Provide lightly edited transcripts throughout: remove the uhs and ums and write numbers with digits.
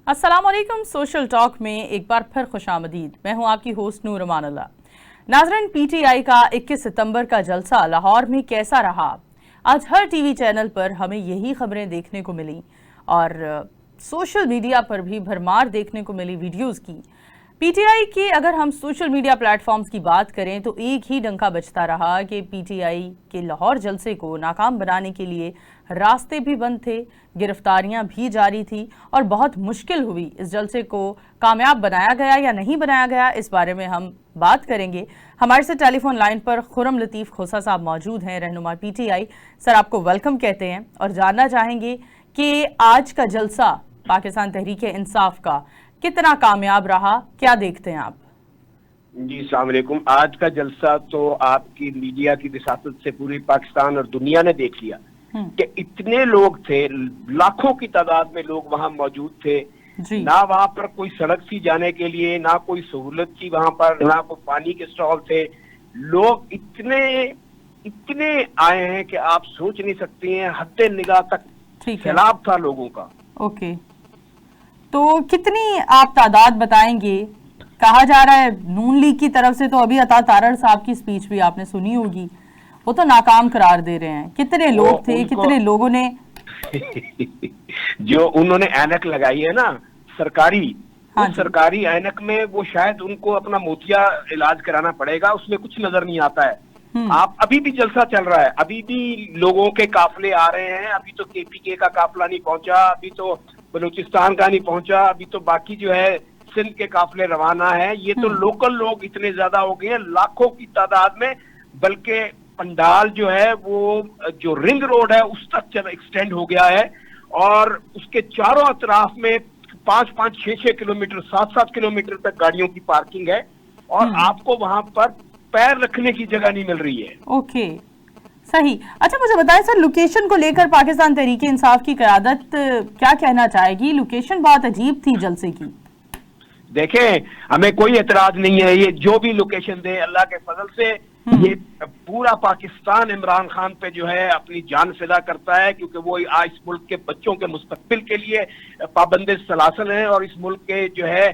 अस्सलामुअलैकुम। Social talk में एक बार फिर खुशामदीद। मैं हूं आपकी होस्ट नूर अमान अल्लाह। नाज़रीन, पीटीआई का 21 सितंबर का जलसा लाहौर में कैसा रहा? आज हर टीवी चैनल पर हमें यही खबरें देखने को मिली और सोशल मीडिया पर भी भरमार देखने को मिली वीडियोस की। पीटीआई की अगर हम सोशल मीडिया प्लेटफॉर्म्स की बात करें तो एक ही डंका बजता रहा कि पीटीआई के लाहौर जलसे को नाकाम बनाने के लिए रास्ते भी बंद थे, गिरफ्तारियां भी जारी थी और बहुत मुश्किल हुई इस जलसे को कामयाब बनाया गया या नहीं बनाया गया, इस बारे में हम बात करेंगे। हमारे से टेलीफोन लाइन पर खुरम लतीफ़ खोसा साहब मौजूद हैं, रहनुमा पीटीआई। सर, आपको वेलकम कहते हैं और जानना चाहेंगे कि आज का जलसा पाकिस्तान तहरीक इंसाफ का कितना कामयाब रहा, क्या देखते हैं आप? जी, अस्सलाम वालेकुम। आज का जलसा तो आपकी मीडिया की विसासत से पूरी पाकिस्तान और दुनिया ने देख लिया कि इतने लोग थे, लाखों की तादाद में लोग वहां मौजूद थे। ना वहां पर कोई सड़क थी जाने के लिए, ना कोई सहूलत थी वहां पर, ना कोई पानी के स्टॉल थे। लोग इतने आए हैं कि आप सोच नहीं सकती हैं, हद्दे निगाह तक सैलाब था लोगों का। ओके, तो कितनी आप तादाद बताएंगे? कहा जा रहा है नून लीग की तरफ से तो अभी अता तारड़ साहब की स्पीच भी आपने सुनी होगी, वो तो नाकाम करार दे रहे हैं। कितने लोग थे, कितने लोगों ने जो उन्होंने ऐनक लगाई है ना सरकारी, हाँ, सरकारी ऐनक में वो शायद उनको अपना मोतिया इलाज कराना पड़ेगा, उसमें कुछ नजर नहीं आता है। आप अभी भी जलसा चल रहा है, अभी भी लोगों के काफले आ रहे हैं। अभी तो केपीके का काफला नहीं पहुंचा, अभी तो बलूचिस्तान का नहीं पहुंचा, अभी तो बाकी जो है सिंध के काफले रवाना है। ये तो लोकल लोग इतने ज्यादा हो गए हैं, लाखों की तादाद में। बल्कि पंडाल जो है वो जो रिंग रोड है उस तक एक्सटेंड हो गया है और उसके चारों अतराफ में 5-5, 6-6 किलोमीटर, 7-7 किलोमीटर तक गाड़ियों की पार्किंग है और आपको वहां पर पैर रखने की जगह नहीं मिल रही है। ओके, सही। अच्छा, मुझे बताएं सर, लोकेशन को लेकर पाकिस्तान तहरीक इंसाफ की क़यादत क्या कहना चाहेगी? लोकेशन बहुत अजीब थी जलसे की। देखें, हमें कोई एतराज नहीं है, ये जो भी लोकेशन दे, अल्लाह के फजल से ये पूरा पाकिस्तान इमरान खान पे जो है अपनी जान फिदा करता है, क्योंकि वो आज इस मुल्क के बच्चों के मुस्तकबिल के लिए पाबंद सलासल है और इस मुल्क के जो है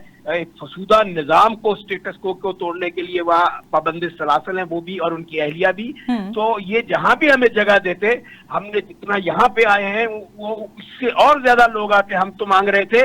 फसूदा निजाम को, स्टेटस को तोड़ने के लिए वहाँ पाबंद सलासल है, वो भी और उनकी अहलिया भी। तो ये जहां भी हमें जगह देते, हमने जितना यहाँ पे आए हैं वो इससे और ज्यादा लोग आते। हम तो मांग रहे थे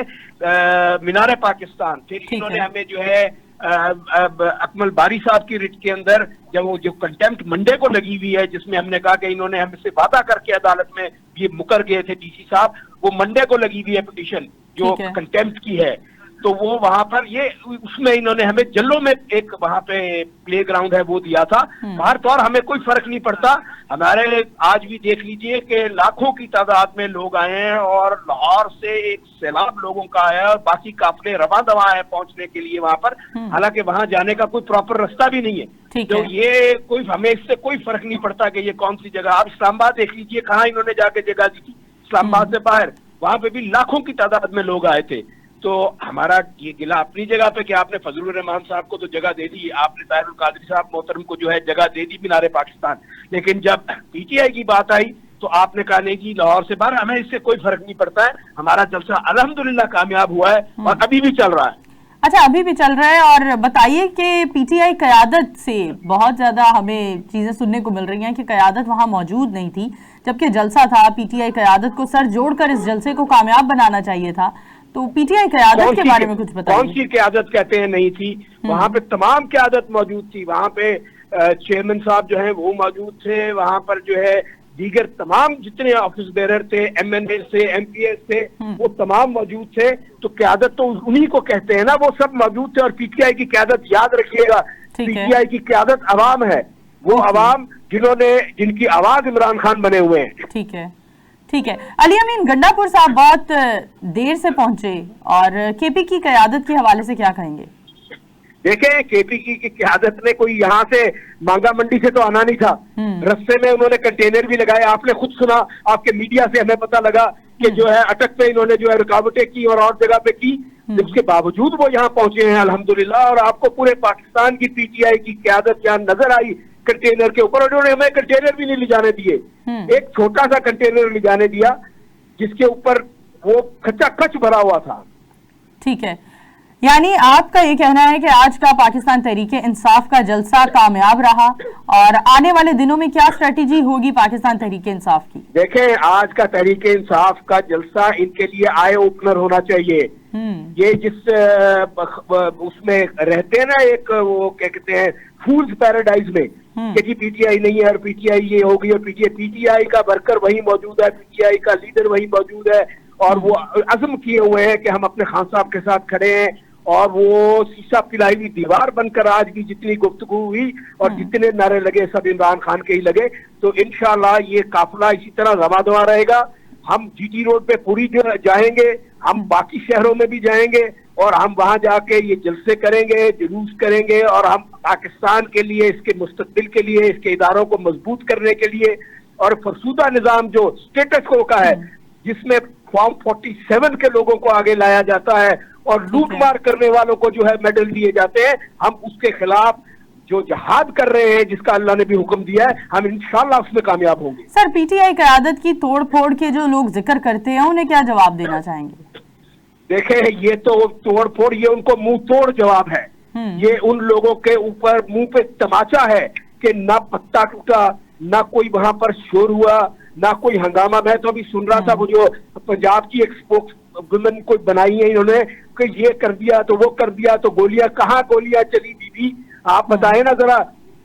मीनार पाकिस्तान, फिर इन्होंने हमें जो है अकमल बारी साहब की रिट के अंदर जब वो जो कंटेम्प्ट मंडे को लगी हुई है, जिसमें हमने कहा कि इन्होंने हमसे वादा करके अदालत में ये मुकर गए थे डीसी साहब, वो मंडे को लगी हुई है पिटीशन जो कंटेम्प्ट की है। तो वो वहां पर ये उसमें इन्होंने हमें जल्लो में एक वहां पे प्ले ग्राउंड है वो दिया था। बाहर तो और हमें कोई फर्क नहीं पड़ता। हमारे आज भी देख लीजिए कि लाखों की तादाद में लोग आए हैं और लाहौर से एक सैलाब लोगों का आया और बाकी काफले रवा दवा है पहुंचने के लिए वहां पर, हालांकि वहां जाने का कोई प्रॉपर रास्ता भी नहीं है। तो ये कोई, हमें इससे कोई फर्क नहीं पड़ता कि ये कौन सी जगह। आप इस्लामाबाद देख लीजिए, कहाँ इन्होंने जाके जगह दी थी, इस्लामाबाद से बाहर, वहां पे भी लाखों की तादाद में लोग आए थे। तो हमारा ये गिला अपनी जगह पे कि आपने फजलुर रहमान साहब को तो जगह दे दी, आपने ताहिरुल कादरी साहब मोहतरम को जो है जगह दे दी मीनारे पाकिस्तान, लेकिन जब पीटीआई की बात आई तो आपने कहा नहीं जी लाहौर से बाहर, हमें इससे कोई फर्क नहीं पड़ता है। हमारा जलसा अल्हम्दुलिल्लाह कामयाब हुआ है और अभी भी चल रहा है। अच्छा, अभी भी चल रहा है। और बताइए कि पीटीआई क़यादत से बहुत ज्यादा हमें चीजें सुनने को मिल रही हैं कि क़यादत वहां मौजूद नहीं थी, जबकि जलसा था। पीटीआई क़यादत को सर जोड़कर इस जलसे को कामयाब बनाना चाहिए था। तो पीटीआई क़यादत के बारे में कुछ बताइए। कौन सी क़यादत कहते हैं नहीं थी? वहां पे तमाम क़यादत मौजूद थी। वहां पे चेयरमैन साहब जो है वो मौजूद थे, वहां पर जो है दीगर तमाम जितने ऑफिस बेरर थे, एमएनए से, एमपीएस थे, वो तमाम मौजूद थे। तो क़यादत तो उन्हीं को कहते हैं ना, वो सब मौजूद थे। और पीटीआई की क़यादत याद रखिएगा, पीटीआई की क़यादत अवाम है, वो अवाम जिनकी आवाज इमरान खान बने हुए हैं। ठीक है, ठीक है। अली अमीन गंडापुर साहब बहुत देर से पहुंचे और केपी की क़यादत के हवाले से क्या कहेंगे? देखें, केपी की क़यादत ने कोई यहाँ से मांगा मंडी से तो आना नहीं था। रस्ते में उन्होंने कंटेनर भी लगाए, आपने खुद सुना, आपके मीडिया से हमें पता लगा कि जो है अटक पे इन्होंने जो है रुकावटें की और जगह पे की। उसके बावजूद वो यहाँ पहुंचे हैं अल्हम्दुलिल्लाह। और आपको पूरे पाकिस्तान की पीटीआई की क़यादत यहाँ नजर आई कंटेनर के ऊपर, और उन्होंने हमें कंटेनर भी नहीं ले जाने दिए। एक छोटा सा कंटेनर ले जाने दिया जिसके ऊपर वो खचा खच भरा हुआ था। ठीक है, यानी आपका ये कहना है कि आज का पाकिस्तान तहरीके इंसाफ का जलसा कामयाब रहा, और आने वाले दिनों में क्या स्ट्रेटेजी होगी पाकिस्तान तहरीके इंसाफ की? देखें, आज का तहरीके इंसाफ का जलसा इनके लिए आई ओपनर होना चाहिए। ये जिस उसमें रहते हैं ना, एक वो क्या कहते हैं, फूल्स पैराडाइज में, कि जी पीटीआई नहीं है और पीटीआई ये हो गई और पीटीआई का वर्कर वही मौजूद है, पीटीआई का लीडर वही मौजूद है, और वो अज़म किए हुए हैं कि हम अपने खान साहब के साथ खड़े हैं, और वो शीशा पिलाई हुई दीवार बनकर आज भी जितनी गुफ्तगू हुई और जितने नारे लगे सब इमरान खान के ही लगे। तो इंशाल्लाह ये काफिला इसी तरह रवा रहेगा। हम जीटी रोड पे पूरी जाएंगे, हम बाकी शहरों में भी जाएंगे, और हम वहां जाके ये जलसे करेंगे, जुलूस करेंगे, और हम पाकिस्तान के लिए, इसके मुस्तकबिल के लिए, इसके इदारों को मजबूत करने के लिए, और फरसूदा निजाम जो स्टेटस को का है, जिसमें फॉर्म 47 के लोगों को आगे लाया जाता है और लूटमार करने वालों को जो है मेडल दिए जाते हैं, हम उसके खिलाफ जो जहाद कर रहे हैं, जिसका अल्लाह ने भी हुक्म दिया है, हम इंशाल्लाह उसमें कामयाब होंगे। सर, पीटीआई क़यादत की तोड़ फोड़ के जो लोग जिक्र करते हैं, उन्हें क्या जवाब देना चाहेंगे? देखें, ये तो तोड़ फोड़, ये उनको मुंह तोड़ जवाब है। ये उन लोगों के ऊपर मुंह पे तमाचा है कि ना पत्ता टूटा, ना कोई वहां पर शोर हुआ, ना कोई हंगामा। मैं तो अभी सुन रहा था, वो जो पंजाब की एक स्पोक्स वुमेन को बनाई है इन्होंने, कि ये कर दिया तो वो कर दिया, तो गोलियां कहाँ गोलियां चली दीदी, आप बताएं ना जरा।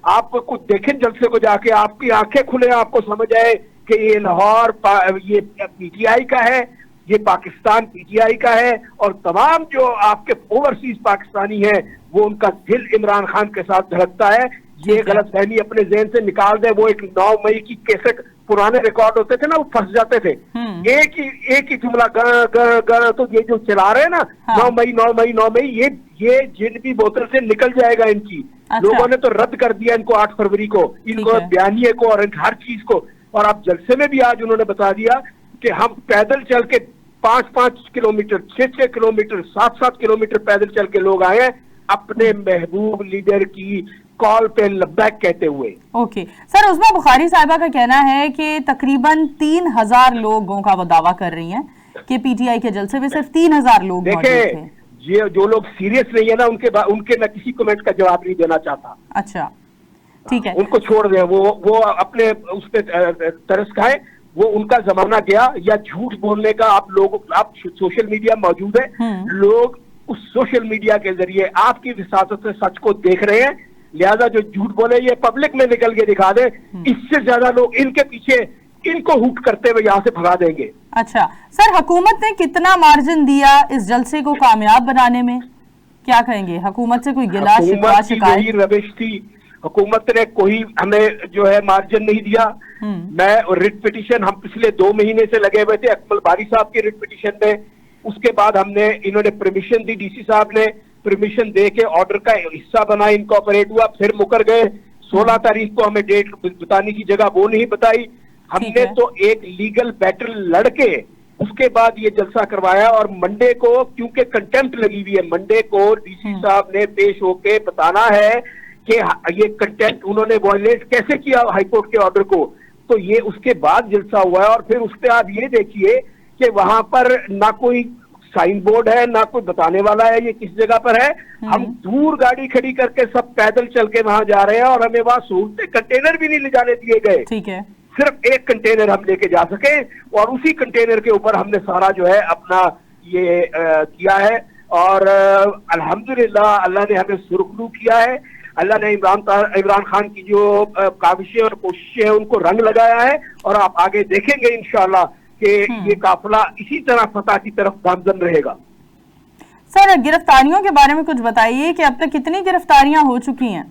आप कुछ देखें जलसे को जाके, आपकी आंखें खुले, आपको समझ आए कि ये लाहौर ये पीटीआई का है, ये पाकिस्तान पीटीआई का है, और तमाम जो आपके ओवरसीज पाकिस्तानी हैं वो उनका दिल इमरान खान के साथ धड़कता है। ये गलत फहमी अपने जहन से निकाल दे। वो एक 9 मई की कैसेट, पुराने रिकॉर्ड होते थे ना, वो फंस जाते थे, एक ही जुमला ग, तो ये जो चला रहे हैं ना, 9 मई, ये जिन भी बोतल से निकल जाएगा इनकी। अच्छा। लोगों ने तो रद्द कर दिया इनको 8 फरवरी को, इनको बयानिए को और हर चीज को। और अब जलसे में भी आज उन्होंने बता दिया कि हम पैदल चल के 5-5 किलोमीटर, 6-6 किलोमीटर, 7-7 किलोमीटर पैदल चल के लोग आए हैं अपने महबूब लीडर की कॉल पे लब्बैक कहते हुए। ओके सर, उस्मा बुखारी साहिबा का कहना है कि तकरीबन 3000 लोगों का वो दावा कर रही हैं कि पीटीआई के जलसे में सिर्फ 3000 लोग मौजूद थे। ये जो लोग सीरियस नहीं है ना, उनके मैं किसी कमेंट का जवाब नहीं देना चाहता। अच्छा, ठीक है, उनको छोड़ दें, वो अपने उस पे तरस खाए, वो उनका जमाना गया। या झूठ बोलने का आप सोशल मीडिया मौजूद है, लोग उस सोशल मीडिया के जरिए आपकी विसासत से सच को देख रहे हैं, लिहाजा जो झूठ बोले ये पब्लिक में निकल के दिखा दे। इससे ज्यादा लोग इनके पीछे इनको हुट करते हुए यहाँ से भगा देंगे। अच्छा सर, हुकूमत ने कितना मार्जिन दिया इस जलसे को कामयाब बनाने में, क्या कहेंगे? हुकूमत से कोई गिला शिकवा शिकायत? रविश थी, हुकूमत ने कोई हमें जो है मार्जिन नहीं दिया। मैं रिट पिटीशन, हम पिछले 2 महीने से लगे हुए थे अकमल बारी साहब की रिट पिटीशन में। उसके बाद इन्होंने परमिशन दी, डीसी साहब ने परमिशन दे के ऑर्डर का हिस्सा बना, इनकॉर्पोरेट हुआ, फिर मुकर गए। 16 तारीख को हमें डेट बताने की जगह वो नहीं बताई। हमने तो एक लीगल बैटल लड़के उसके बाद ये जलसा करवाया, और मंडे को क्योंकि कंटेम्प्ट लगी हुई है, मंडे को डीसी साहब ने पेश होके बताना है कि ये कंटेम्प्ट उन्होंने वायलेट कैसे किया हाईकोर्ट के ऑर्डर को। तो ये उसके बाद जलसा हुआ है। और फिर उसके आप ये देखिए कि वहां पर ना कोई साइन बोर्ड है, ना कोई बताने वाला है ये किस जगह पर है। हम दूर गाड़ी खड़ी करके सब पैदल चल के वहां जा रहे हैं, और हमें वहां सहूलतें, कंटेनर भी नहीं ले जाने दिए गए। ठीक है, सिर्फ एक कंटेनर हम लेके जा सके, और उसी कंटेनर के ऊपर हमने सारा जो है अपना ये किया है। और अल्हम्दुलिल्लाह अल्लाह ने हमें सुरखरू किया है। अल्लाह ने इमरान खान की जो काविशें और कोशिशें हैं उनको रंग लगाया है। और आप आगे देखेंगे इंशाल्लाह कि ये काफिला इसी तरह फतह की तरफ गामजन रहेगा। सर, गिरफ्तारियों के बारे में कुछ बताइए कि अब तक कितनी गिरफ्तारियां हो चुकी हैं?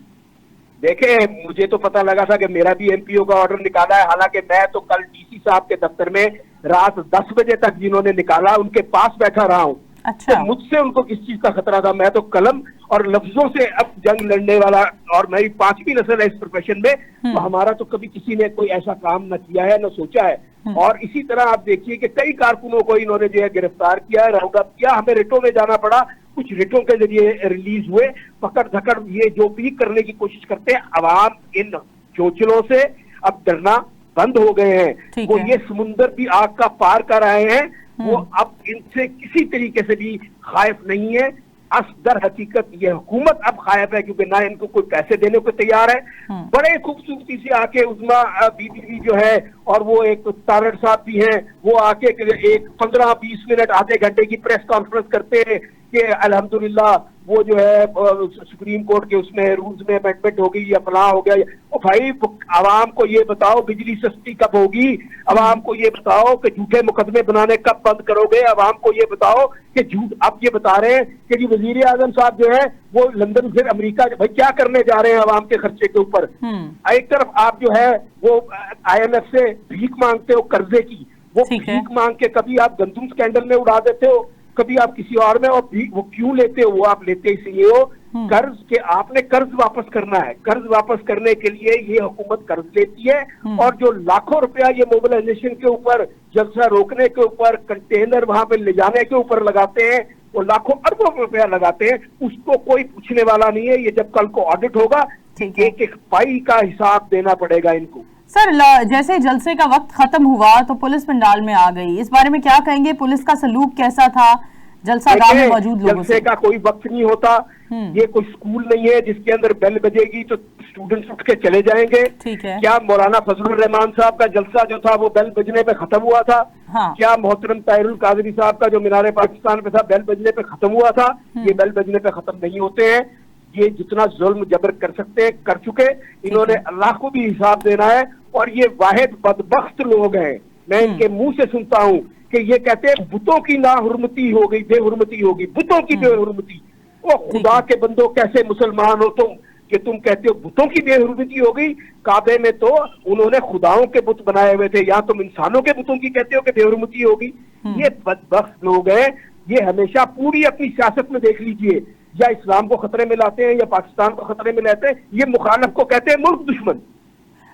देखें, मुझे तो पता लगा था कि मेरा भी एमपीओ का ऑर्डर निकाला है। हालांकि मैं तो कल डीसी साहब के दफ्तर में रात 10 बजे तक जिन्होंने निकाला उनके पास बैठा रहा हूँ। अच्छा। तो मुझसे उनको किस चीज का खतरा था? मैं तो कलम और लफ्जों से अब जंग लड़ने वाला, और मेरी 5वीं नस्ल है इस प्रोफेशन में, तो हमारा तो कभी किसी ने कोई ऐसा काम न किया है न सोचा है। और इसी तरह आप देखिए कि कई कारकुनों को इन्होंने जो है गिरफ्तार किया, राउंड अप किया, हमें रिटों में जाना पड़ा, कुछ रिटों के जरिए रिलीज हुए। पकड़ धकड़ ये जो भी करने की कोशिश करते हैं, अवाम इन चोचलों से अब डरना बंद हो गए हैं। वो ये समुंदर भी आग का पार कर आए हैं। वो अब इनसे किसी तरीके से भी खाइफ नहीं है। असदर हकीकत ये हुकूमत अब खायब है, क्योंकि ना इनको कोई पैसे देने को तैयार है। बड़े खूबसूरती से आके उस्मा बीबी भी जो है और वो एक तारड़ साहब भी हैं, वो आके एक 15-20 मिनट आधे घंटे की प्रेस कॉन्फ्रेंस करते हैं कि अल्हम्दुलिल्लाह वो जो है सुप्रीम कोर्ट के उसमें रूल्स में अमेंडमेंट हो गई या फलां हो गया। ओ भाई, आवाम को ये बताओ बिजली सस्ती कब होगी, आवाम को ये बताओ कि झूठे मुकदमे बनाने कब बंद करोगे, आवाम को ये बताओ कि झूठ आप ये बता रहे हैं कि जी वजीर आजम साहब जो है वो लंदन से अमेरिका, भाई क्या करने जा रहे हैं आवाम के खर्चे के ऊपर। एक तरफ आप जो है वो IMF से भीख मांगते हो कर्जे की, वो भीख मांग के कभी आप गंदुम स्कैंडल में उड़ा देते हो, कभी आप किसी और में, और वो क्यों लेते हो, वो आप लेते इसलिए हो कर्ज के, आपने कर्ज वापस करना है। कर्ज वापस करने के लिए ये हुकूमत कर्ज लेती है और जो लाखों रुपया ये मोबिलाइजेशन के ऊपर, जलसा रोकने के ऊपर, कंटेनर वहां पे ले जाने के ऊपर लगाते हैं, वो लाखों अरबों रुपया लगाते हैं, उसको कोई पूछने वाला नहीं है। ये जब कल को ऑडिट होगा, एक एक पाई का हिसाब देना पड़ेगा इनको। सर, जैसे जलसे का वक्त खत्म हुआ तो पुलिस पंडाल में आ गई, इस बारे में क्या कहेंगे? पुलिस का सलूक कैसा था जलसा गाह में मौजूद लोगों से? जलसे का कोई वक्त नहीं होता, ये कोई स्कूल नहीं है जिसके अंदर बेल बजेगी तो स्टूडेंट्स उठ के चले जाएंगे। ठीक है। क्या मौलाना फजलुर रहमान साहब का जलसा जो था वो बेल बजने पे खत्म हुआ था? हाँ। क्या मोहतरम ताहिरुल कादरी साहब का जो मीनार पाकिस्तान पे था बेल बजने पे खत्म हुआ था? ये बेल बजने पे खत्म नहीं होते हैं। ये जितना जुल्म जबर कर सकते हैं कर चुके, इन्होंने अल्लाह को भी हिसाब देना है। और ये वाहिद बदबख्त लोग हैं, मैं इनके मुंह से सुनता हूँ कि ये कहते हैं बुतों की नाहुर्मती हो गई, बेहुर्मती होगी, बुतों की बेहुर्मती। वो खुदा के बंदो कैसे मुसलमान हो तुम कि तुम कहते हो बुतों की बेहुर्मती हो गई? काबे में तो उन्होंने खुदाओं के बुत बनाए हुए थे, या तुम इंसानों के बुतों की कहते हो कि बेहुर्मती होगी? ये बदबख्त लोग हैं। ये हमेशा पूरी अपनी सियासत में देख लीजिए, या इस्लाम को खतरे में लाते हैं या पाकिस्तान को खतरे में लाते हैं। ये मुखालिफ को कहते हैं मुल्क दुश्मन।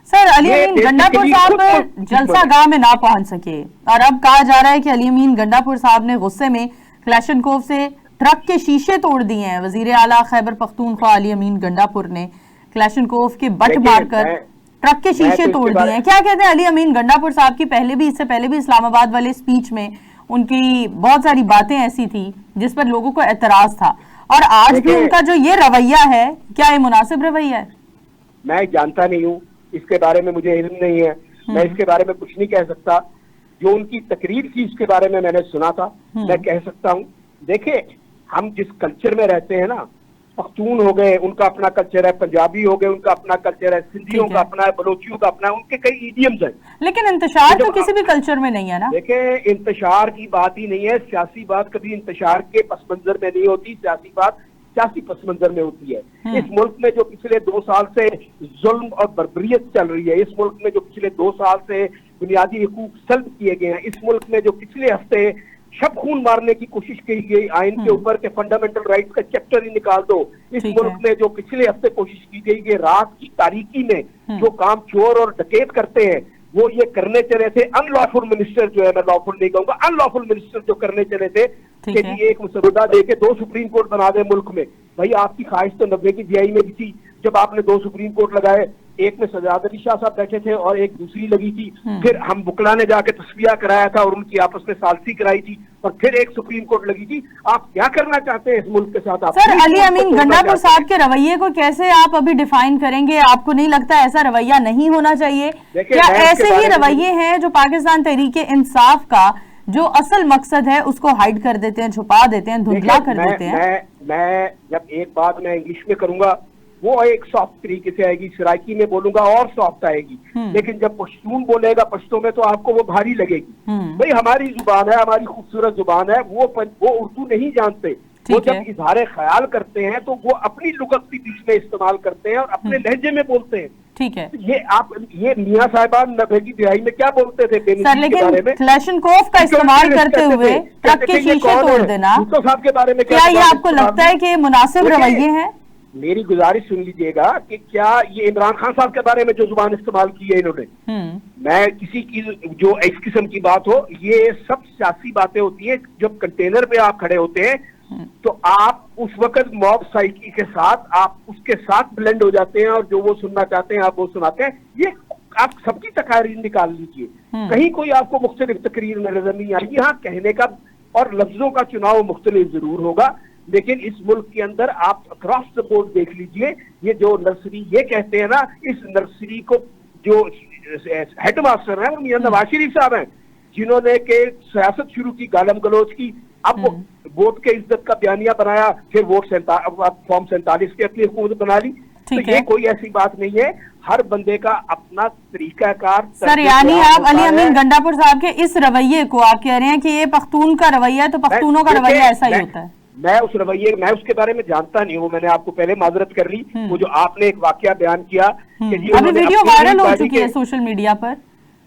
सर, अली अमीन गंडापुर साहब जलसा गाह में ना पहुंच सके और अब कहा जा रहा है कि अली अमीन गंडापुर साहब ने गुस्से में क्लैशनकोफ से ट्रक के शीशे तोड़ दिए हैं। वजीर आला खैबर पख्तूनख्वा अली अमीन गंडापुर ने क्लैशनकोफ के बट मारकर ट्रक के शीशे तोड़ दिए हैं। क्या कहते हैं अली अमीन गंडापुर साहब की? इससे पहले भी इस्लामाबाद वाले स्पीच में उनकी बहुत सारी बातें ऐसी थी जिस पर लोगों को एतराज था, और आज भी उनका जो ये रवैया है, क्या ये मुनासिब रवैया है? मैं जानता नहीं हूँ, इसके बारे में मुझे इल्म नहीं है, मैं इसके बारे में कुछ नहीं कह सकता। जो उनकी तकरीर थी इसके बारे में मैंने सुना था, मैं कह सकता हूँ। देखिए, हम जिस कल्चर में रहते हैं ना, पख्तून हो गए उनका अपना कल्चर है, पंजाबी हो गए उनका अपना कल्चर है, सिंधियों का अपना है, बलोचियों का अपना है, उनके कई इडियम्स हैं। लेकिन इंतशार तो किसी भी कल्चर में नहीं है ना। देखिए, इंतशार की बात ही नहीं है। सियासी बात कभी इंतशार के पस मंजर में नहीं होती, सियासी बात सियासी पस मंजर में होती है। इस मुल्क में जो पिछले 2 साल से जुल्म और बर्बरियत चल रही है, इस मुल्क में जो पिछले 2 साल से बुनियादी हुकूक सल्ब किए गए हैं, इस मुल्क में जो पिछले हफ्ते शब खून मारने की कोशिश की गई आइन के ऊपर के फंडामेंटल राइट्स का चैप्टर ही निकाल दो, इस मुल्क में जो पिछले हफ्ते कोशिश की गई कि रात की तारीकी में जो काम चोर और डकैत करते हैं वो ये करने चले थे। अनलॉफुल मिनिस्टर जो है, मैं लॉफुल नहीं कहूंगा, अनलॉफुल मिनिस्टर जो करने चले थे कि जी एक मसौदा दे के 2 सुप्रीम कोर्ट बना दे मुल्क में। भाई, आपकी ख्वाहिश तो 90 की दिहाई में भी थी जब आपने 2 सुप्रीम कोर्ट लगाए, एक में सजाद अली शाह साहब बैठे थे और एक दूसरी लगी थी। फिर हम बुकला ने जाके तस्वीर कराया था और उनकी आपस में सालसी कराई थी, और फिर एक सुप्रीम कोर्ट लगी थी। आप क्या करना चाहते हैं इस मुल्क के साथ? आप सर, अली अमीन गंडापुर साहब के रवैये को कैसे आप अभी डिफाइन करेंगे? आपको नहीं लगता ऐसा रवैया नहीं होना चाहिए? क्या ऐसे ही रवैये हैं जो पाकिस्तान तहरीक इंसाफ का जो असल मकसद है उसको हाइड कर देते हैं, छुपा देते हैं, धुंधला कर देते हैं? मैं जब एक बात मैं इंग्लिश में करूंगा वो एक सॉफ्ट तरीके से आएगी, सराइकी में बोलूंगा और सॉफ्ट आएगी, लेकिन जब पश्तून बोलेगा पश्तो में तो आपको वो भारी लगेगी। भाई, हमारी जुबान है, हमारी खूबसूरत जुबान है, वो उर्दू नहीं जानते। वो जब इजहार ख्याल करते हैं तो वो अपनी लुगत भी बीच में इस्तेमाल करते हैं और अपने लहजे में बोलते हैं। ठीक है। ये मियां साहिबान 90 की दिहाई में क्या बोलते थे सर? लेकिन क्लैशनकोफ का इस्तेमाल करते हुए ट्रक के शीशे तोड़ देना, भुट्टो साहब के बारे में क्या ये आपको लगता है कि मुनासिब रवैये हैं? मेरी गुजारिश सुन लीजिएगा कि क्या ये इमरान खान साहब के बारे में जो जुबान इस्तेमाल की है इन्होंने, मैं किसी की जो इस किस्म की बात हो, ये सब सियासी बातें होती है। जब कंटेनर पे आप खड़े होते हैं तो आप उस वक्त मॉब साइकी के साथ आप उसके साथ ब्लेंड हो जाते हैं और जो वो सुनना चाहते हैं आप वो सुनाते हैं। ये आप सबकी तकारीर निकाल लीजिए, कहीं कोई आपको मुख्तलिफ तकरीर नजर नहीं आएगी। हाँ, कहने का और लफ्जों का चुनाव मुख्तलिफ जरूर होगा, लेकिन इस मुल्क के अंदर आप अक्रॉस द बोर्ड देख लीजिए, ये जो नर्सरी ये कहते हैं ना, इस नर्सरी को जो हेडमास्टर है वो मियां नवाज शरीफ साहब हैं, जिन्होंने के सियासत शुरू की, गालम गलोच की, अब वो वोट के इज्जत का बयानिया बनाया, फिर फॉर्म 47 की अपनी हुकूमत बना ली। तो ये कोई ऐसी बात नहीं है, हर बंदे का अपना तरीकाकार। सर, यानी आप अली अमीन गंडापुर साहब के इस रवैये को आप कह रहे हैं कि ये पख्तून का रवैया है, तो पख्तूनों का रवैया ऐसा ही होता है? मैं उसके बारे में जानता नहीं हूँ, मैंने आपको पहले माजरत कर ली। वो जो आपने एक वाकया बयान किया कि अभी वीडियो वायरल हो चुकी है सोशल मीडिया पर,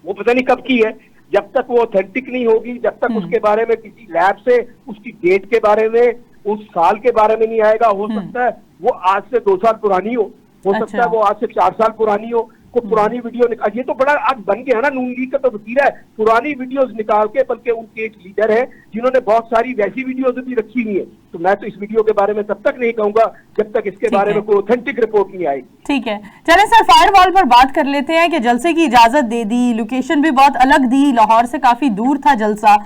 वो पता नहीं कब की है। जब तक वो ऑथेंटिक नहीं होगी, जब तक उसके बारे में किसी लैब से उसकी डेट के बारे में, उस साल के बारे में नहीं आएगा, हो सकता है वो आज से 2 साल पुरानी हो सकता है वो आज से 4 साल पुरानी हो, को पुरानी वीडियो निकाल, ये तो बड़ा आज बन गया ना, नून लीग का तो वकील है, पुरानी वीडियोस निकाल के, बल्कि उनके एक लीडर है जिन्होंने बहुत सारी वैसी वीडियोस भी रखी हुई है। तो मैं तो इस वीडियो के बारे में तब तक नहीं कहूंगा जब तक इसके बारे में कोई ऑथेंटिक रिपोर्ट नहीं आई। ठीक है, चले सर, फायरवॉल पर बात कर लेते हैं कि जलसे की इजाजत दे दी, लोकेशन भी बहुत अलग दी, लाहौर से काफी दूर था जलसा,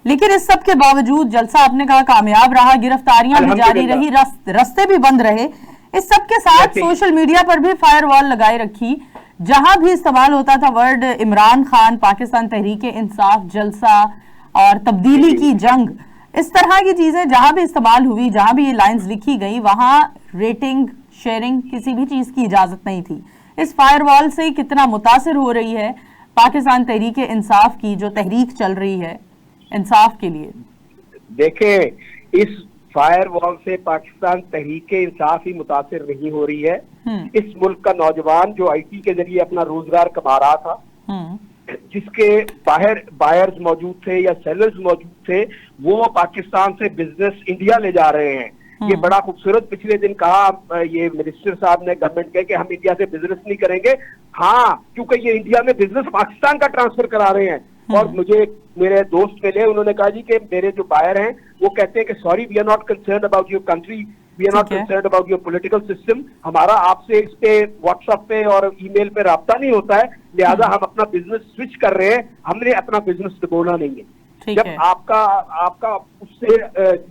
लेकिन इस सब के बावजूद जलसा आपने कहा कामयाब रहा, गिरफ्तारियां भी जारी रही, रास्ते भी बंद रहे। इस सब के साथ सोशल मीडिया पर भी फायरवॉल लगाए रखी, जहां भी इस्तेमाल होता था वर्ड इमरान खान, पाकिस्तान तहरीक इंसाफ, जलसा और तब्दीली की जंग, इस तरह की चीजें जहां भी इस्तेमाल हुई, जहां भी ये लाइंस लिखी गई, वहां रेटिंग, शेयरिंग, किसी भी चीज की इजाजत नहीं थी। इस फायरवॉल से कितना मुतासिर हो रही है पाकिस्तान तहरीक इंसाफ की जो तहरीक चल रही है इंसाफ के लिए? देखें, इस फायरवॉल से पाकिस्तान तहरीक इंसाफ ही मुतासिर नहीं हो रही है। इस मुल्क का नौजवान जो आईटी के जरिए अपना रोजगार कमा रहा था, जिसके बाहर बायर्स मौजूद थे या सेलर्स मौजूद थे, वो पाकिस्तान से बिजनेस इंडिया ले जा रहे हैं। ये बड़ा खूबसूरत पिछले दिन कहा ये मिनिस्टर साहब ने, गवर्नमेंट के, कि हम इंडिया से बिजनेस नहीं करेंगे। हाँ, क्योंकि ये इंडिया में बिजनेस पाकिस्तान का ट्रांसफर करा रहे हैं। और मुझे मेरे दोस्त मिले, उन्होंने कहा जी कि मेरे जो बायर हैं वो कहते हैं कि sorry, we are not concern about your country, we are not concern about your political system, हमारा आपसे इस पे व्हाट्सएप पे और ईमेल पे राब्ता नहीं होता है, लिहाजा हम अपना बिजनेस स्विच कर रहे हैं, हमने अपना बिजनेस डुबोना नहीं है। जब आपका उससे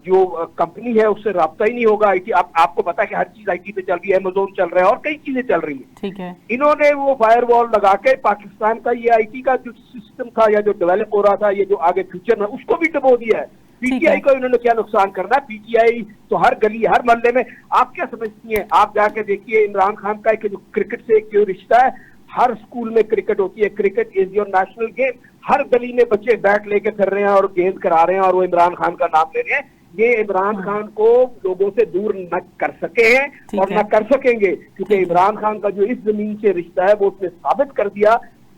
जो कंपनी है उससे राब्ता ही नहीं होगा, आईटी, आपको पता है कि हर चीज आईटी पे चल रही है, अमेज़न चल रहा है और कई चीजें चल रही है। ठीक है, इन्होंने वो फायरवॉल लगा के पाकिस्तान का ये आईटी का जो सिस्टम था या जो डेवलप हो रहा था, ये जो आगे फ्यूचर में, उसको भी डुबो दिया है। पीटीआई को इन्होंने क्या नुकसान करना है? पीटीआई तो हर गली हर मोहल्ले में, आप क्या समझती हैं? आप जाके देखिए इमरान खान का एक जो क्रिकेट से एक जो रिश्ता है, हर स्कूल में क्रिकेट होती है, cricket is your national game, हर गली में बच्चे बैट लेके फिर रहे हैं और गेंद करा रहे हैं और वो इमरान खान का नाम ले रहे हैं। ये इमरान खान को लोगों से दूर न कर सके हैं और न कर सकेंगे, क्योंकि इमरान खान का जो इस जमीन से रिश्ता है वो उसने साबित कर दिया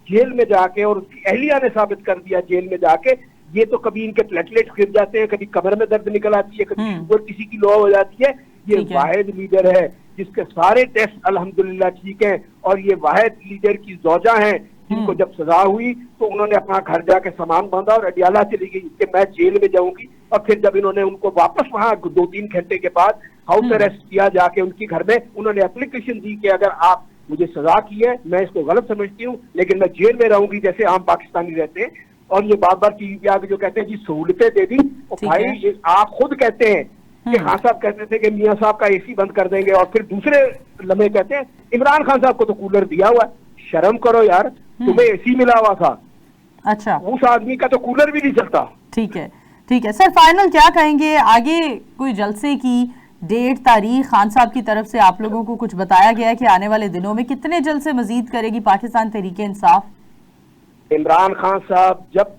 जेल में जाके, और उसकी अहलिया ने साबित कर दिया जेल में जाके। ये तो कभी इनके प्लेटलेट गिर जाते हैं, कभी कमर में दर्द निकल आती है, कभी शुगर किसी की लो हो जाती है। ये वाहिद लीडर है जिसके सारे टेस्ट अल्हम्दुलिल्लाह ठीक हैं, और ये वाहिद लीडर की ज़ौजा हैं जिनको जब सजा हुई तो उन्होंने अपना घर जाके सामान बांधा और अडियाला चली गई कि मैं जेल में जाऊंगी। और फिर जब इन्होंने उनको वापस वहां 2-3 घंटे के बाद हाउस अरेस्ट किया जाके उनकी घर में, उन्होंने एप्लीकेशन दी कि अगर आप मुझे सजा की है, मैं इसको गलत समझती हूँ, लेकिन मैं जेल में रहूंगी जैसे आम पाकिस्तानी रहते हैं। और ये बार बार टीवी पे आके जो कहते हैं जी सहूलतें दे दी, और भाई ये आप खुद कहते हैं कि खान साहब कहते थे कि मियां साहब का एसी बंद कर देंगे, और फिर दूसरे लम्हे कहते हैं इमरान खान साहब को तो कूलर दिया हुआ है। शर्म करो यार, तुम्हें एसी मिला हुआ था, अच्छा, उस आदमी का तो कूलर भी नहीं चलता। ठीक है, ठीक है सर, फाइनल क्या कहेंगे? आगे कोई जलसे की डेट, तारीख खान साहब की तरफ से आप लोगों को कुछ बताया गया है कि आने वाले दिनों में कितने जलसे मजीद करेगी पाकिस्तान तहरीक इंसाफ? इमरान खान साहब जब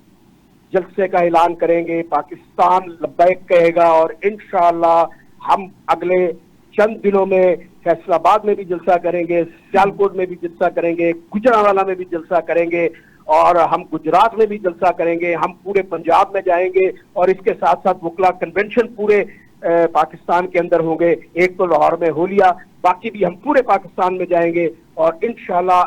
जलसे का ऐलान करेंगे, पाकिस्तान लब्बैक कहेगा, और इंशाअल्लाह हम अगले चंद दिनों में फैसलाबाद में भी जलसा करेंगे, सियालकोट में भी जलसा करेंगे, गुजरांवाला में भी जलसा करेंगे, और हम गुजरात में भी जलसा करेंगे, हम पूरे पंजाब में जाएंगे, और इसके साथ साथ वकला कन्वेंशन पूरे पाकिस्तान के अंदर होंगे। एक तो लाहौर में हो लिया, बाकी भी हम पूरे पाकिस्तान में जाएंगे, और इंशाअल्लाह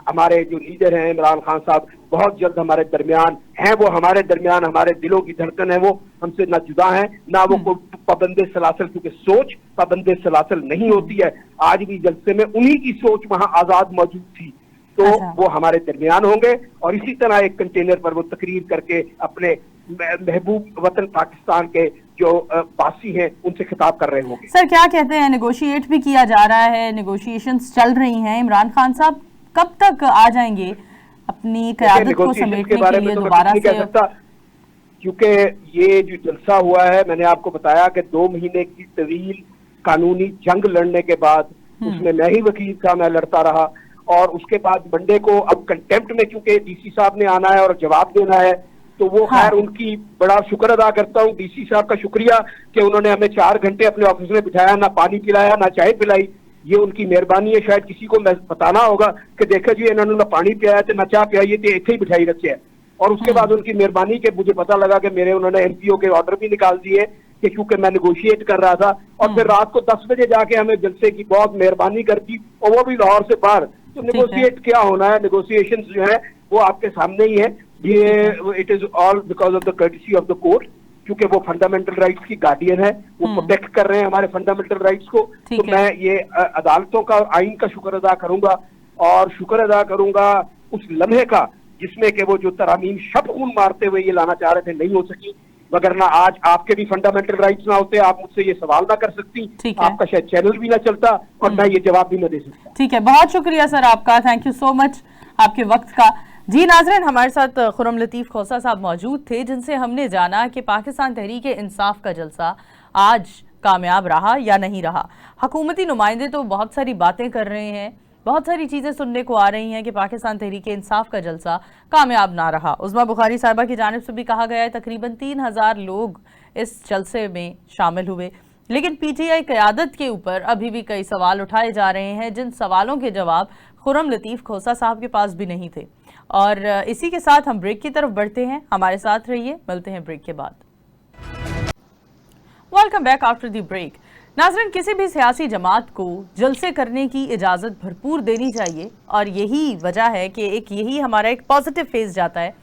हमारे जो लीडर हैं इमरान खान साहब बहुत जल्द हमारे दरमियान हैं। वो हमारे दरमियान, हमारे दिलों की धड़कन है, वो हमसे ना जुदा है ना वो कोई पाबंदे सलासल, क्योंकि सोच पाबंदे सलासल नहीं होती है। आज भी जलसे में उन्हीं की सोच वहां आजाद मौजूद थी। तो वो हमारे दरमियान होंगे और इसी तरह एक कंटेनर पर वो तकरीर करके अपने महबूब वतन पाकिस्तान के जो वासी हैं उनसे खिताब कर रहे होंगे। सर क्या कहते हैं, नेगोशिएट भी किया जा रहा है, नेगोशिएशंस चल रही हैं, इमरान खान साहब कब तक आ जाएंगे अपनी क़यादत को समेटने के लिए दोबारा से? क्योंकि ये जो जलसा हुआ है, मैंने आपको बताया कि 2 महीने की तवील कानूनी जंग लड़ने के बाद उसमें मैं ही वकील था, मैं लड़ता रहा और उसके बाद मंडे को अब कंटेम्प्ट में क्योंकि डीसी साहब ने आना है और जवाब देना है तो वो खैर उनकी बड़ा शुक्र अदा करता हूँ, डीसी साहब का शुक्रिया कि उन्होंने हमें 4 घंटे अपने ऑफिस में बिठाया, ना पानी पिलाया ना चाय पिलाई। ये उनकी मेहरबानी है। शायद किसी को बताना होगा कि देखा जी इन्होंने ना पानी पिलाया थे ना चाय पिलाई थे, इतने ही बिठाई रखे है। और उसके बाद उनकी मेहरबानी के मुझे पता लगा कि मेरे उन्होंने एमपीओ के ऑर्डर भी निकाल दिए कि क्योंकि मैं नेगोशिएट कर रहा था और फिर रात को 10 बजे जाके हमें जलसे की बहुत मेहरबानी कर दी और वो भी लाहौर से बाहर। तो नेगोशिएट क्या होना है, नेगोशिएशन जो है वो आपके सामने ही है। ये it is all because of the courtesy of the court, क्योंकि वो फंडामेंटल राइट्स की गार्डियन है, वो प्रोटेक्ट कर रहे हैं हमारे फंडामेंटल राइट्स को। तो मैं ये अदालतों का और आइन का शुक्र अदा करूंगा और शुक्र अदा करूंगा उस लम्हे का जिसमें कि वो जो तरामीम शब खून मारते हुए ये लाना चाह रहे थे नहीं हो सकी, वगरना आज आपके भी फंडामेंटल राइट्स ना होते, आप मुझसे ये सवाल ना कर सकती, आपका शायद चैनल भी ना चलता और मैं ये जवाब भी ना दे सकता। ठीक है, बहुत शुक्रिया सर आपका, थैंक यू सो मच आपके वक्त का। जी नाज़रीन, हमारे साथ खुर्रम लतीफ़ खोसा साहब मौजूद थे जिनसे हमने जाना कि पाकिस्तान तहरीक इंसाफ का जलसा आज कामयाब रहा या नहीं रहा। हुकूमती नुमाइंदे तो बहुत सारी बातें कर रहे हैं, बहुत सारी चीज़ें सुनने को आ रही हैं कि पाकिस्तान तहरीक इंसाफ का जलसा कामयाब ना रहा। उज़मा बुखारी साहिबा की जानिब से भी कहा गया है तकरीबन 3000 लोग इस जलसे में शामिल हुए, लेकिन पीटीआई क़यादत के ऊपर अभी भी कई सवाल उठाए जा रहे हैं जिन सवालों के जवाब खुर्रम लतीफ़ खोसा साहब के पास भी नहीं थे। और इसी के साथ हम ब्रेक की तरफ बढ़ते हैं, हमारे साथ रहिए, मिलते हैं ब्रेक के बाद। Welcome back after the break. नाज़रीन, किसी भी सियासी जमात को जलसे करने की इजाज़त भरपूर देनी चाहिए और यही वजह है कि यही हमारा एक पॉजिटिव फेज जाता है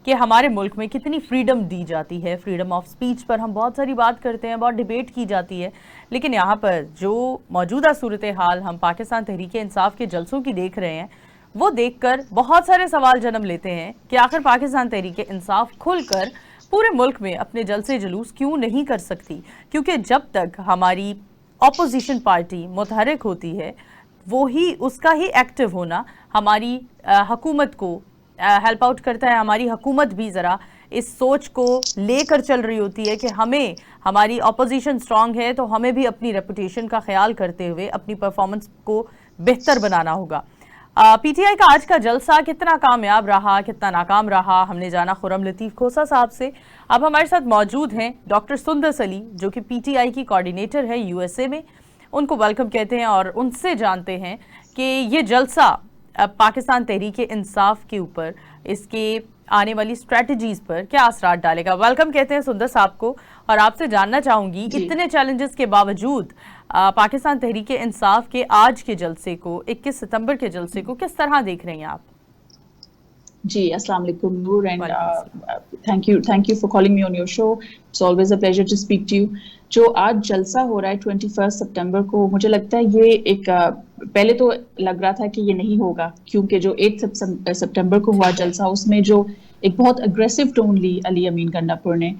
कि हमारे मुल्क में कितनी फ्रीडम दी जाती है। फ्रीडम ऑफ स्पीच पर हम बहुत सारी बात करते हैं, बहुत डिबेट की जाती है, लेकिन यहाँ पर जो मौजूदा सूरत हाल हम पाकिस्तान तहरीक इंसाफ के जलसों की देख रहे हैं वो देखकर बहुत सारे सवाल जन्म लेते हैं कि आखिर पाकिस्तान तहरीक इंसाफ खुलकर पूरे मुल्क में अपने जलसे जुलूस क्यों नहीं कर सकती, क्योंकि जब तक हमारी ऑपोजिशन पार्टी मुतहरिक होती है वो ही उसका ही एक्टिव होना हमारी हुकूमत को हेल्प आउट करता है। हमारी हुकूमत भी ज़रा इस सोच को लेकर चल रही होती है कि हमें हमारी ऑपोजिशन स्ट्रांग है तो हमें भी अपनी रेपुटेशन का ख्याल करते हुए अपनी परफॉर्मेंस को बेहतर बनाना होगा। पीटीआई का आज का जलसा कितना कामयाब रहा, कितना नाकाम रहा, हमने जाना खुर्रम लतीफ़ खोसा साहब से। अब हमारे साथ मौजूद हैं डॉक्टर सुंदस अली जो कि पीटीआई की कोऑर्डिनेटर है यूएसए में, उनको वेलकम कहते हैं और उनसे जानते हैं कि ये जलसा पाकिस्तान तहरीक इंसाफ के ऊपर, इसके आने वाली स्ट्रेटजीज पर क्या असरात डालेगा। वेलकम कहते हैं सुंदस साहब को और आपसे जानना चाहूँगी इतने चैलेंजेस के बावजूद पाकिस्तान तहरीक इंसाफ के आज के जलसे को, 21 सितंबर के जलसे को किस तरह देख रही हैं आप? जी, अस्सलाम वालेकुम Noor and thank you for calling me on your show. It's always a pleasure to speak to you. जो आज जलसा हो रहा है 21 सितंबर को, मुझे लगता है ये एक पहले तो लग रहा था कि ये नहीं होगा क्योंकि जो 8 सितंबर को हुआ जलसा उसमें जो एक बहुत अग्रेसिव टोन ली अली अमीन गंडापुर ने,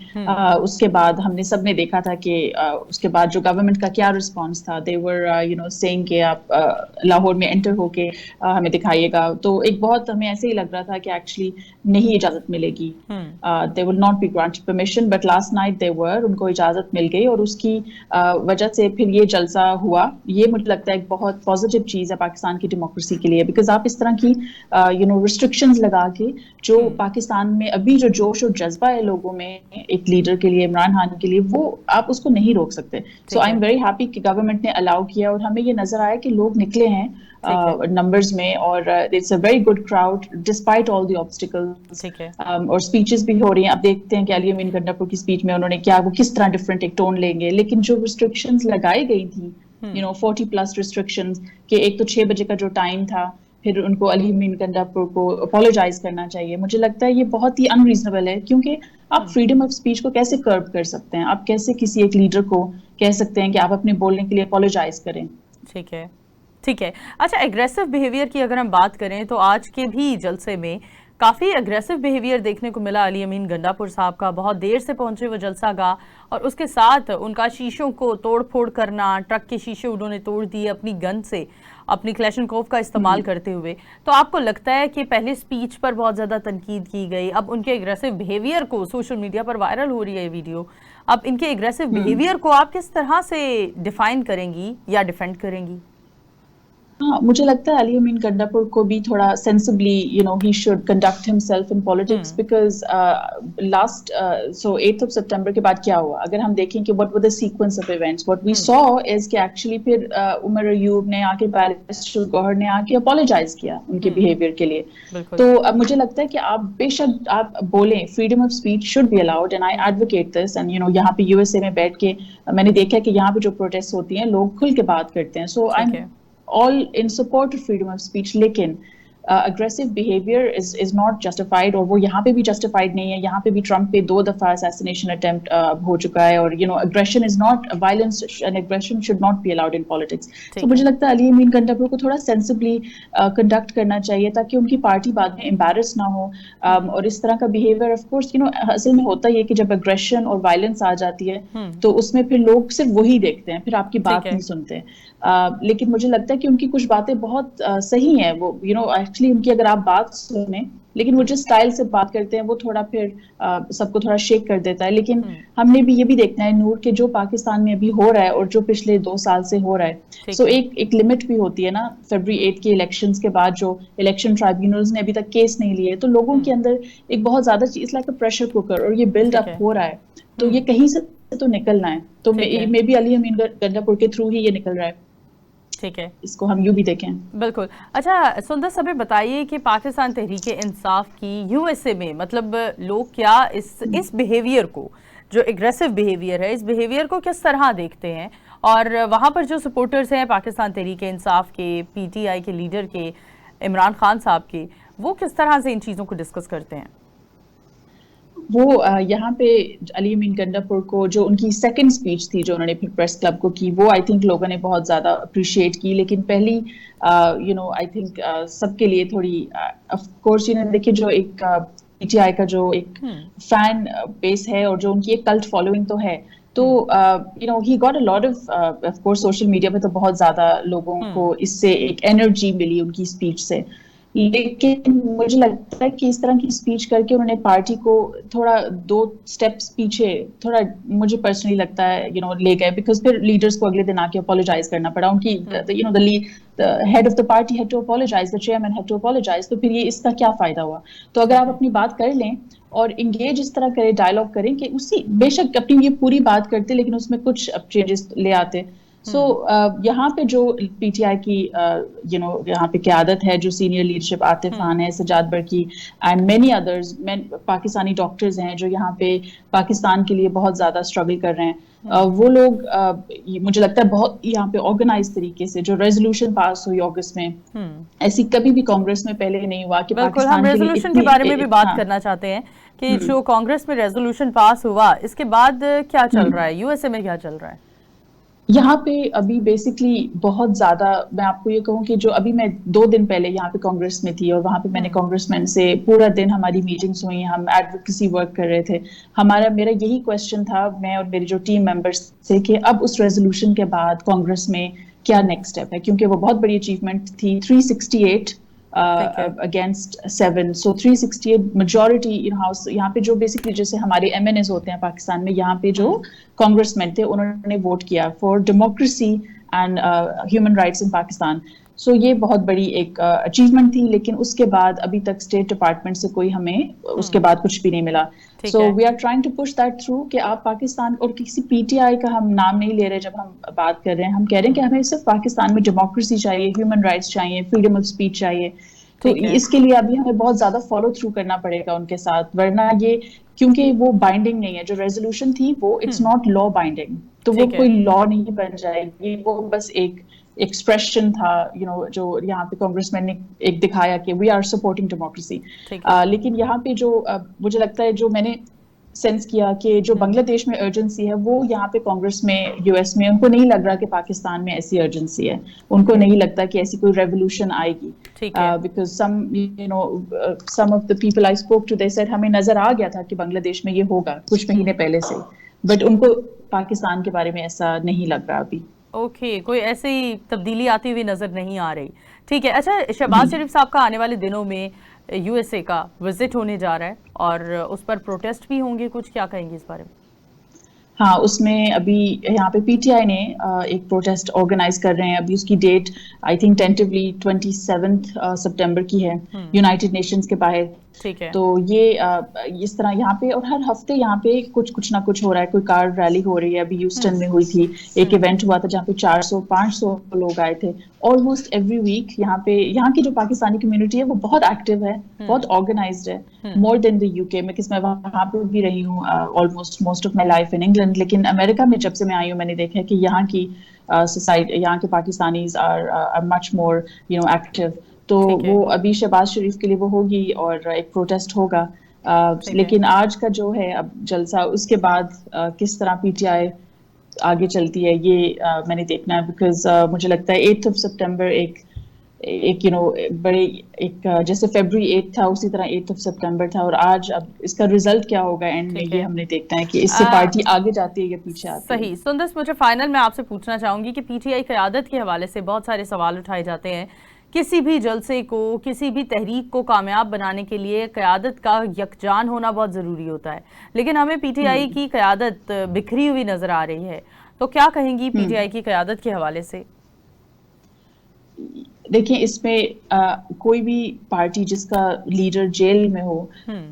उसके बाद हमने सब ने देखा था कि उसके बाद जो गवर्नमेंट का क्या रिस्पांस था, दे वर सेइंग कि आप लाहौर में एंटर होके हमें दिखाइएगा। तो एक बहुत हमें ऐसे ही लग रहा था कि एक्चुअली नहीं इजाजत मिलेगी, they will not be granted permission, but last night they were, उनको इजाजत मिल गई और उसकी वजह से फिर ये जलसा हुआ। ये मुझे लगता है एक बहुत पॉजिटिव चीज है पाकिस्तान की डेमोक्रेसी के लिए, बिकॉज आप इस तरह की रिस्ट्रिक्शंस लगा के जो पाकिस्तान में अभी जो जोश और जज्बा है लोगों में एक लीडर के लिए, इमरान खान के लिए, वो आप उसको नहीं रोक सकते। सो आई एम वेरी हैप्पी कि गवर्नमेंट ने अलाउ किया और हमें ये नजर आया कि लोग निकले हैं नंबर्स में और it's a very good crowd despite all the obstacles, और स्पीचेस भी हो रही हैं। आप देखते हैं कि अली अमीन गंडापुर की स्पीच में उन्होंने क्या, वो किस तरह डिफरेंट एक टोन लेंगे, लेकिन जो रिस्ट्रिक्शंस लगाई गई थी 40+ रिस्ट्रिक्शंस कि एक तो 6 बजे का जो टाइम था, फिर उनको अली अमीन गंडापुर को अपोलोजाइज करना चाहिए, मुझे लगता है ये बहुत ही अनरीजनेबल है। क्योंकि आप फ्रीडम ऑफ स्पीच को कैसे कर्ब कर सकते हैं, आप कैसे किसी एक लीडर को कह सकते हैं कि आप अपने बोलने के लिए अपोलोजाइज करें। ठीक है। अच्छा, एग्रेसिव बिहेवियर की अगर हम बात करें तो आज के भी जलसे में काफ़ी एग्रेसिव बिहेवियर देखने को मिला। अली अमीन गंडापुर साहब का बहुत देर से पहुंचे वो जलसा गा, और उसके साथ उनका शीशों को तोड़ फोड़ करना, ट्रक के शीशे उन्होंने तोड़ दिए अपनी गन से, अपनी क्लैशनकोव का इस्तेमाल करते हुए। तो आपको लगता है कि पहले स्पीच पर बहुत ज़्यादा तनकीद की गई, अब उनके एग्रेसिव बिहेवियर को, सोशल मीडिया पर वायरल हो रही है ये वीडियो, अब इनके एग्रेसिव बिहेवियर को आप किस तरह से डिफाइन करेंगी या डिफेंड करेंगी? हाँ, मुझे लगता है अली अमीन गंडापुर को भी थोड़ा sensibly he should conduct himself in politics, because last so 8th of September के बाद क्या हुआ, अगर हम देखें कि what were the sequence of events, what we saw is कि एक्चुअली फिर उमर अयूब ने आके, बैरिस्टर गौहर ने आके अपोलोजाइज किया उनके बिहेवियर के लिए। तो अब मुझे लगता है कि आप बेशक आप बोलें, freedom of speech should be allowed, and I advocate this. And यहाँ पे यूएसए में बैठ के मैंने देखा है कि यहाँ पे जो प्रोटेस्ट होती हैं लोग खुल के बात करते हैं। So I am all in support of freedom of speech, लेकिन aggressive behavior is not justified, और वो यहाँ पे भी justified नहीं है। यहाँ पे भी ट्रम्प पे 2 दफा assassination attempt हो चुका है, और aggression is not violence, and aggression should not be allowed in politics. So मुझे लगता है अली अमीन गंडापुर को थोड़ा sensibly conduct करना चाहिए, ताकि उनकी पार्टी बाद में embarrass ना हो। और इस तरह का behavior of course असल में होता ही है कि जब aggression और violence आ जाती है तो उसमें फिर लोग सिर्फ वही देखते हैं, फिर आपकी बात नहीं सुनते। लेकिन मुझे लगता है कि उनकी कुछ बातें बहुत सही हैं। वो एक्चुअली उनकी अगर आप बात सुने, लेकिन वो जिस स्टाइल से बात करते हैं वो थोड़ा फिर सबको थोड़ा शेक कर देता है। लेकिन हमने भी ये भी देखना है नूर के जो पाकिस्तान में अभी हो रहा है और जो पिछले 2 साल से हो रहा है, सो एक लिमिट भी होती है ना। February 8 के इलेक्शंस के बाद जो इलेक्शन ट्राइब्यूनल्स ने अभी तक केस नहीं लिए, तो लोगों के अंदर एक बहुत ज्यादा चीज लाइक अ प्रेशर कुकर, और ये बिल्ड अप हो रहा है, तो ये कहीं से तो निकलना है। तो मे बी अली अमीन गंडापुर के थ्रू ही ये निकल रहा है। ठीक है, इसको हम यूं भी देखें। बिल्कुल। अच्छा सुंदर साहब, बताइए कि पाकिस्तान तहरीक इंसाफ की यूएसए में मतलब लोग क्या इस बिहेवियर को, जो एग्रेसिव बिहेवियर है, इस बिहेवियर को किस तरह देखते हैं, और वहाँ पर जो सपोर्टर्स हैं पाकिस्तान तहरीक इंसाफ के, पीटीआई के लीडर के, इमरान खान साहब के, वो किस तरह से इन चीज़ों को डिस्कस करते हैं? वो यहाँ पे अली अमीन गंडापुर को जो उनकी सेकंड स्पीच थी जो उन्होंने फिर प्रेस क्लब को की, वो आई थिंक लोगों ने बहुत ज़्यादा अप्रिशिएट की। लेकिन पहली आई थिंक सबके लिए थोड़ी ऑफ कोर्स देखिए, जो एक पीटीआई का जो एक फैन बेस है और जो उनकी एक कल्ट फॉलोइंग तो है, तो he got a lot of course social media पे तो बहुत ज़्यादा लोगों को इससे एक एनर्जी मिली उनकी स्पीच से। लेकिन मुझे लगता है कि इस तरह की स्पीच करके उन्होंने पार्टी को थोड़ा 2 स्टेप्स पीछे, थोड़ा मुझे पर्सनली लगता है ले गए, बिकॉज फिर लीडर्स को अगले दिन आके अपोलोजाइज करना पड़ा। उनकी the head of the party had to apologize, the chairman had to apologize, तो फिर ये इसका क्या फायदा हुआ? तो अगर आप अपनी बात कर लें और इंगेज इस तरह करें, डायलॉग करें कि उसी बेशक अपनी ये पूरी बात करते लेकिन उसमें कुछ चेंजेस ले आते। सो यहाँ पे जो पीटीआई की यहाँ पे क़यादत है, जो सीनियर लीडरशिप, आतिफ खान है, Sajjad Barki and many others, Pakistani doctors हैं जो यहाँ पे पाकिस्तान के लिए बहुत ज़्यादा स्ट्रगल कर रहे हैं, वो लोग मुझे लगता है बहुत यहाँ पे ऑर्गेनाइज तरीके से जो रेजोल्यूशन पास हुई अगस्त में, ऐसी कभी भी कांग्रेस में पहले नहीं हुआ कि पाकिस्तान हम रेजोल्यूशन के बारे में भी बात करना चाहते हैं कि जो कांग्रेस में रेजोल्यूशन पास हुआ, इसके बाद क्या चल रहा है, यूएसए में क्या चल रहा है? यहाँ पे अभी बेसिकली बहुत ज़्यादा, मैं आपको ये कहूँ कि जो अभी मैं 2 दिन पहले यहाँ पे कांग्रेस में थी और वहाँ पे मैंने कांग्रेसमैन से पूरा दिन हमारी मीटिंग्स हुई, हम एडवोकेसी वर्क कर रहे थे। मेरा यही क्वेश्चन था, मैं और मेरे जो टीम मेंबर्स थे, कि अब उस रेजोल्यूशन के बाद कांग्रेस में क्या नेक्स्ट स्टेप है, क्योंकि वो बहुत बड़ी अचीवमेंट थी, 368 against 7, so 368 majority in house. यहाँ पे जो बेसिकली जैसे हमारे MNAs होते हैं पाकिस्तान में, यहाँ पे जो कांग्रेसमैन थे उन्होंने वोट किया for democracy and human rights in Pakistan. So ये बहुत बड़ी एक अचीवमेंट थी, लेकिन उसके बाद अभी तक स्टेट डिपार्टमेंट से कोई हमें उसके बाद कुछ भी नहीं मिला। So we are trying to push that through कि आप पाकिस्तान, और किसी पीटीआई का हम नाम नहीं ले रहे जब हम बात कर रहे हैं, हम कह रहे हैं कि हमें सिर्फ पाकिस्तान में डेमोक्रेसी चाहिए, ह्यूमन राइट्स चाहिए, फ्रीडम ऑफ स्पीच चाहिए। तो इसके लिए अभी हमें बहुत ज्यादा फॉलो थ्रू करना पड़ेगा उनके साथ, वरना ये, क्योंकि वो बाइंडिंग नहीं है, जो रेजोल्यूशन थी वो इट्स नॉट लॉ बाइंडिंग, तो वो कोई लॉ नहीं बन जाएगी, वो बस एक एक्सप्रेशन था जो यहाँ पे कांग्रेसमैन ने एक दिखाया कि वी आर सपोर्टिंग डेमोक्रेसी। लेकिन यहाँ पे जो मुझे लगता है, जो मैंने सेंस किया कि जो बांग्लादेश में अर्जेंसी है वो यहाँ पे कांग्रेस में, यूएस में उनको नहीं लग रहा कि पाकिस्तान में ऐसी अर्जेंसी है। उनको नहीं लगता कि ऐसी कोई रेवोल्यूशन आएगी। Because some of the people I spoke to, they said हमें नजर आ गया था कि बांग्लादेश में ये होगा कुछ महीने पहले से, बट उनको पाकिस्तान के बारे में ऐसा नहीं लग रहा अभी। ओके, कोई ऐसी तब्दीली आती हुई नजर नहीं आ रही। ठीक है, अच्छा, शहबाज शरीफ साहब का आने वाले दिनों में यूएसए का विजिट होने जा रहा है और उस पर प्रोटेस्ट भी होंगे, कुछ क्या कहेंगे इस बारे में? हाँ, उसमें अभी यहाँ पे पीटीआई ने एक प्रोटेस्ट ऑर्गेनाइज कर रहे हैं। अभी उसकी डेट आई थिंक टेंटिवली 27 सितंबर की है, यूनाइटेड नेशंस के बाहर। ठीक है। तो ये इस तरह यहाँ पे, और हर हफ्ते यहाँ पे कुछ ना कुछ हो रहा है। कोई कार रैली हो रही है, अभी ह्यूस्टन में हुई थी, एक इवेंट हुआ था जहाँ पे 400-500 लोग आए थे। ऑलमोस्ट एवरी वीक यहाँ पे, यहाँ की जो पाकिस्तानी कम्युनिटी है वो बहुत एक्टिव है, बहुत ऑर्गेनाइज्ड है, मोर देन द यूके में। मैं वहाँ पे भी रही हूँ almost most of my life in England, लेकिन अमेरिका में जब से मैं आई हूँ मैंने देखा है कि यहाँ की सोसाइटी, यहाँ के Pakistanis are much more active. तो वो अभी शहबाज शरीफ के लिए वो होगी और एक प्रोटेस्ट होगा। लेकिन आज का जो है अब जलसा, उसके बाद किस तरह पीटीआई आगे चलती है ये मैंने देखना है। बिकॉज मुझे लगता है 8 सितंबर एक बड़े जैसे फरवरी 8 था उसी तरह 8 सितंबर था, और आज अब इसका रिजल्ट क्या होगा एंड में ये हमने देखना है कि इससे पार्टी आगे जाती है या पीछे आती है। सही। सुंदस, मुझे फाइनल में आपसे पूछना चाहूंगी कि पीटीआई क़यादत के हवाले से बहुत सारे सवाल उठाए जाते हैं। किसी भी जलसे को, किसी भी तहरीक को कामयाब बनाने के लिए क़यादत का यकजान होना बहुत ज़रूरी होता है, लेकिन हमें पीटीआई की क़यादत बिखरी हुई नज़र आ रही है। तो क्या कहेंगी पीटीआई की क़यादत के हवाले से? देखिए, इसमें कोई भी पार्टी जिसका लीडर जेल में हो,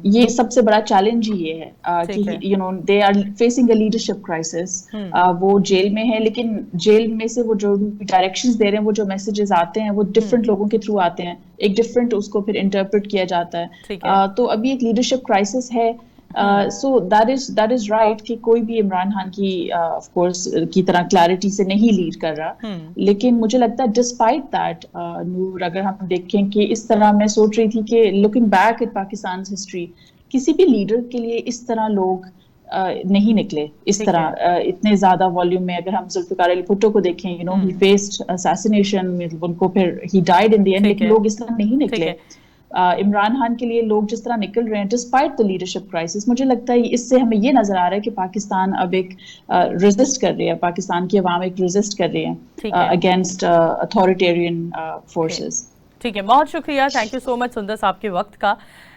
ये सबसे बड़ा चैलेंज ही ये है कि they are facing a leadership crisis. वो जेल में है, लेकिन जेल में से वो जो डायरेक्शंस दे रहे हैं, वो जो मैसेजेस आते हैं, वो डिफरेंट लोगों के थ्रू आते हैं, एक डिफरेंट उसको फिर इंटरप्रेट किया जाता है। तो अभी एक लीडरशिप क्राइसिस है। सो दैट इज राइट कि कोई भी इमरान खान की ऑफ कोर्स की तरह क्लैरिटी से नहीं लीड कर रहा, लेकिन मुझे लगता है डिस्पाइट दैट नूर, अगर हम देखें कि इस तरह मैं सोच रही थी कि looking back at Pakistan history, किसी भी लीडर के लिए इस तरह लोग नहीं निकले इस तरह इतने ज्यादा वॉल्यूम में। अगर हम जुल्फिकार अली भुट्टो को देखें, ही फेस्ड असैसिनेशन, उनको फिर he died in the end, लेकिन लोग इस तरह नहीं निकले। इमरान खान के लिए लोग जिस तरह निकल रहे हैं डिस्पाइट द लीडरशिप क्राइसिस, मुझे लगता है इससे हमें ये नजर आ रहा है कि पाकिस्तान अब एक रेजिस्ट कर रही है, पाकिस्तान की अवाम एक रेजिस्ट कर रही है अगेंस्ट अथॉरिटेरियन फोर्सेस। ठीक है, बहुत शुक्रिया, thank you so much Sundas आपके वक्त का।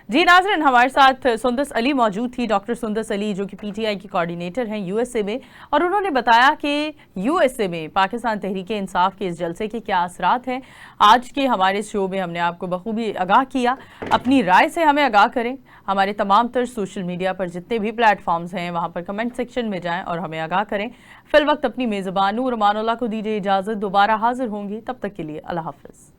जी नाज़रीन, हमारे साथ सुंदस अली मौजूद थी, डॉक्टर सुंदस अली, जो कि पीटीआई की कोऑर्डिनेटर हैं यूएसए में, और उन्होंने बताया कि यूएसए में पाकिस्तान तहरीक इंसाफ के इस जलसे के क्या असरात हैं। आज के हमारे शो में हमने आपको बखूबी आगाह किया। अपनी राय से हमें आगाह करें, हमारे तमाम तर सोशल मीडिया पर जितने भी प्लेटफॉर्म्स हैं वहाँ पर कमेंट सेक्शन में जाएँ और हमें आगाह करें। फिल वक्त अपनी मेज़बान नूर रमानुल्लाह को दीजिए इजाज़त, दोबारा हाजिर होंगी, तब तक के लिए अल्लाह हाफ़िज़।